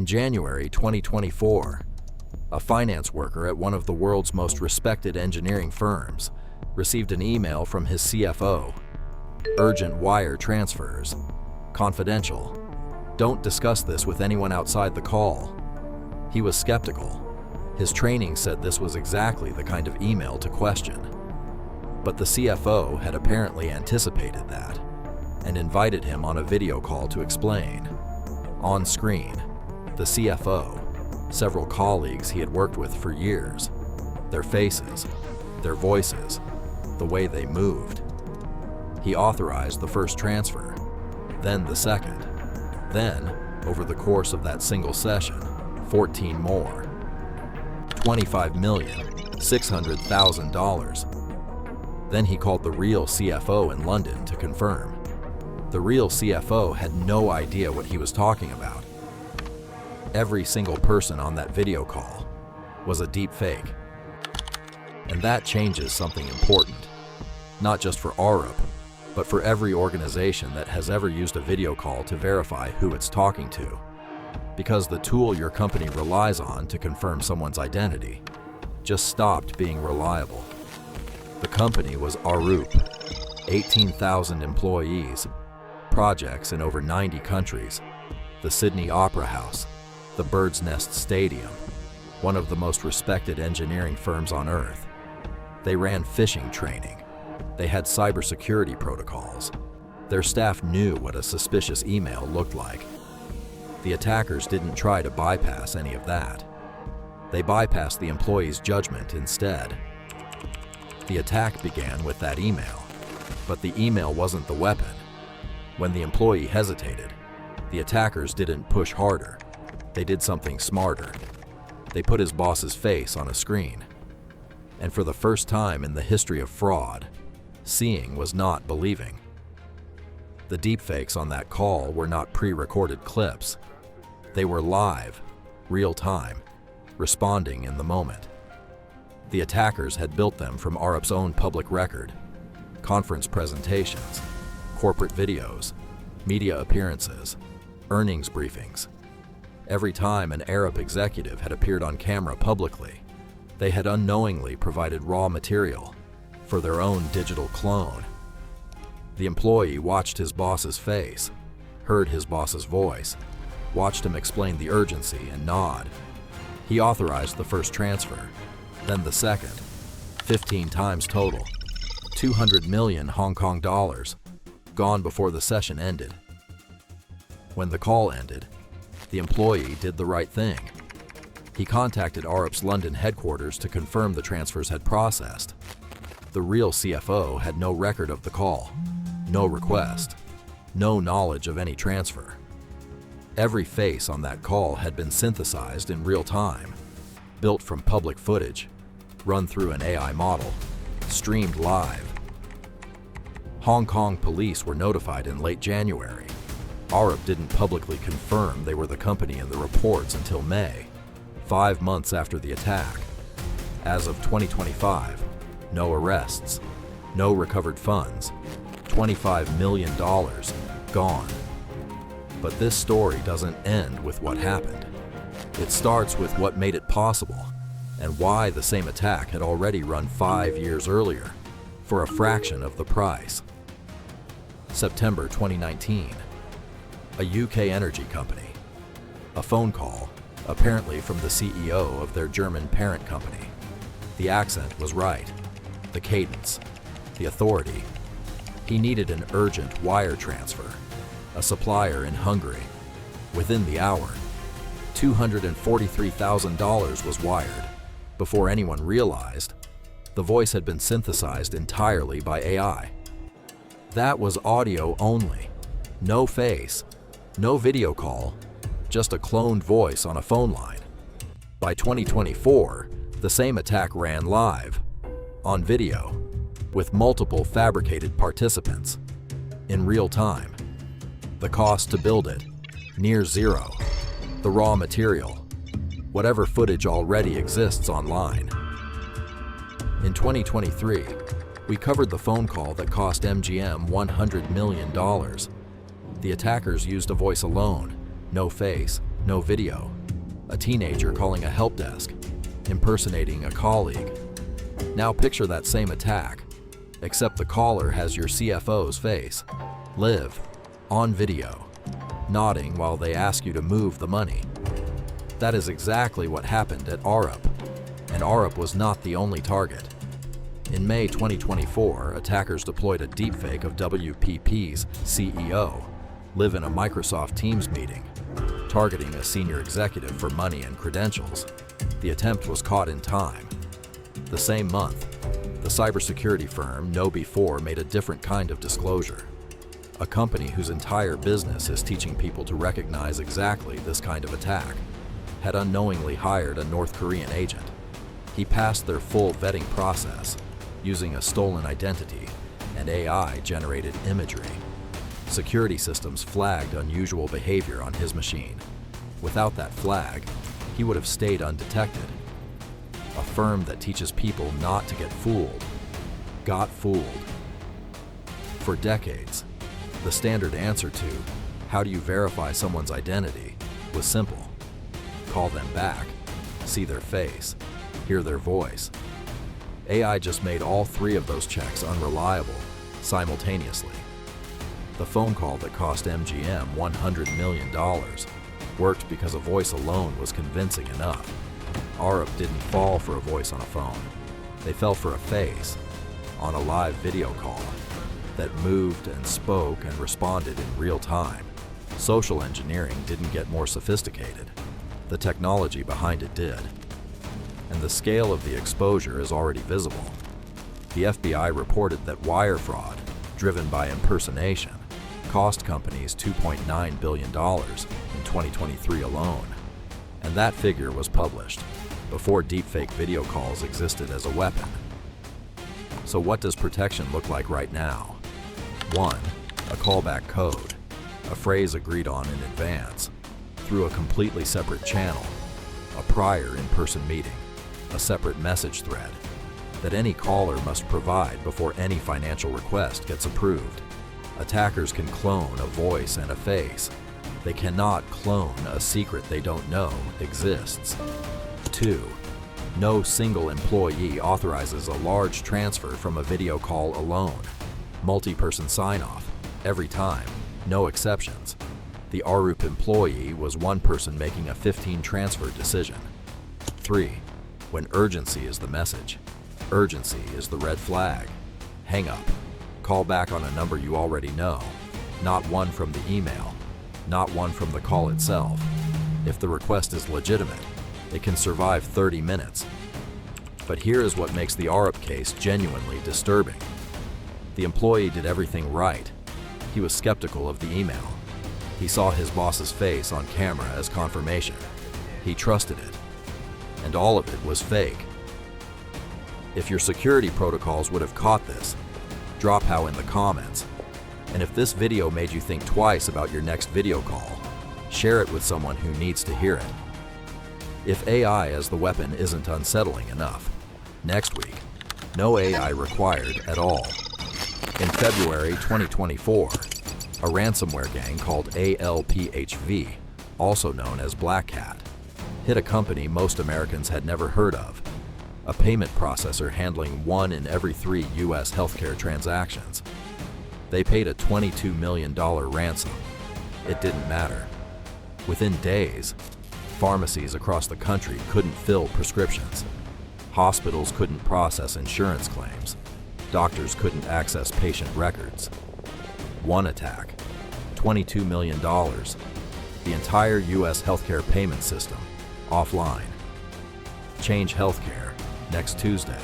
In January 2024, a finance worker at one of the world's most respected engineering firms received an email from his CFO. Urgent wire transfers. Confidential. Don't discuss this with anyone outside the call. He was skeptical. His training said this was exactly the kind of email to question. But the CFO had apparently anticipated that and invited him on a video call to explain. On screen, the CFO, several colleagues he had worked with for years, their faces, their voices, the way they moved. He authorized the first transfer, then the second. Then, over the course of that single session, 14 more. $25,600,000. Then he called the real CFO in London to confirm. The real CFO had no idea what he was talking about. Every single person on that video call was a deep fake. And that changes something important, not just for Arup, but for every organization that has ever used a video call to verify who it's talking to. Because the tool your company relies on to confirm someone's identity just stopped being reliable. The company was Arup, 18,000 employees, projects in over 90 countries, the Sydney Opera House, the Bird's Nest Stadium, one of the most respected engineering firms on earth. They ran phishing training. They had cybersecurity protocols. Their staff knew what a suspicious email looked like. The attackers didn't try to bypass any of that. They bypassed the employee's judgment instead. The attack began with that email, but the email wasn't the weapon. When the employee hesitated, the attackers didn't push harder. They did something smarter. They put his boss's face on a screen. And for the first time in the history of fraud, seeing was not believing. The deepfakes on that call were not pre-recorded clips. They were live, real-time, responding in the moment. The attackers had built them from Arup's own public record, conference presentations, corporate videos, media appearances, earnings briefings. Every time an Arup executive had appeared on camera publicly, they had unknowingly provided raw material for their own digital clone. The employee watched his boss's face, heard his boss's voice, watched him explain the urgency and nod. He authorized the first transfer, then the second, 15 times total, 200 million Hong Kong dollars, gone before the session ended. When the call ended, the employee did the right thing. He contacted Arup's London headquarters to confirm the transfers had processed. The real CFO had no record of the call, no request, no knowledge of any transfer. Every face on that call had been synthesized in real time, built from public footage, run through an AI model, streamed live. Hong Kong police were notified in late January. Arup didn't publicly confirm they were the company in the reports until May, 5 months after the attack. As of 2025, no arrests, no recovered funds, $25 million gone. But this story doesn't end with what happened. It starts with what made it possible and why the same attack had already run 5 years earlier for a fraction of the price. September 2019. A UK energy company. A phone call, apparently from the CEO of their German parent company. The accent was right. The cadence. The authority. He needed an urgent wire transfer. A supplier in Hungary. Within the hour, $243,000 was wired. Before anyone realized, the voice had been synthesized entirely by AI. That was audio only. No face, no video call, just a cloned voice on a phone line. By 2024, the same attack ran live, on video, with multiple fabricated participants, in real time. The cost to build it, near zero. The raw material, whatever footage already exists online. In 2023, we covered the phone call that cost MGM $100 million. The attackers used a voice alone, no face, No video. A teenager calling a help desk, impersonating a colleague. Now picture that same attack, except the caller has your CFO's face, live, on video, nodding while they ask you to move the money. That is exactly what happened at Arup, and Arup was not the only target. In May 2024, attackers deployed a deepfake of WPP's CEO, live in a Microsoft Teams meeting, targeting a senior executive for money and credentials. The attempt was caught in time. The same month, the cybersecurity firm KnowBe4 made a different kind of disclosure. A company whose entire business is teaching people to recognize exactly this kind of attack had unknowingly hired a North Korean agent. He passed their full vetting process using a stolen identity and AI-generated imagery. Security systems flagged unusual behavior on his machine. Without that flag, he would have stayed undetected. A firm that teaches people not to get fooled got fooled. For decades, the standard answer to how do you verify someone's identity was simple. Call them back, see their face, hear their voice. AI just made all three of those checks unreliable simultaneously. The phone call that cost MGM $100 million worked because a voice alone was convincing enough. Arup didn't fall for a voice on a phone. They fell for a face on a live video call that moved and spoke and responded in real time. Social engineering didn't get more sophisticated. The technology behind it did. And the scale of the exposure is already visible. The FBI reported that wire fraud, driven by impersonation, cost companies $2.9 billion in 2023 alone. And that figure was published before deepfake video calls existed as a weapon. So what does protection look like right now? 1. A callback code, a phrase agreed on in advance, through a completely separate channel, a prior in-person meeting, a separate message thread, that any caller must provide before any financial request gets approved. Attackers can clone a voice and a face. They cannot clone a secret they don't know exists. 2. No single employee authorizes a large transfer from a video call alone. Multi-person sign-off, every time, no exceptions. The Arup employee was one person making a 15 transfer decision. 3. When urgency is the message, urgency is the red flag. Hang up. Call back on a number you already know, not one from the email, not one from the call itself. If the request is legitimate, it can survive 30 minutes. But here is what makes the Arup case genuinely disturbing. The employee did everything right. He was skeptical of the email. He saw his boss's face on camera as confirmation. He trusted it. And all of it was fake. If your security protocols would have caught this, drop how in the comments. And if this video made you think twice about your next video call, share it with someone who needs to hear it. If AI as the weapon isn't unsettling enough, next week, no AI required at all. In February 2024, a ransomware gang called ALPHV, also known as Black Hat, hit a company most Americans had never heard of, a payment processor handling 1 in every 3 U.S. healthcare transactions. They paid a $22 million ransom. It didn't matter. Within days, pharmacies across the country couldn't fill prescriptions. Hospitals couldn't process insurance claims. Doctors couldn't access patient records. One attack, $22 million. The entire U.S. healthcare payment system offline. Change Healthcare next Tuesday.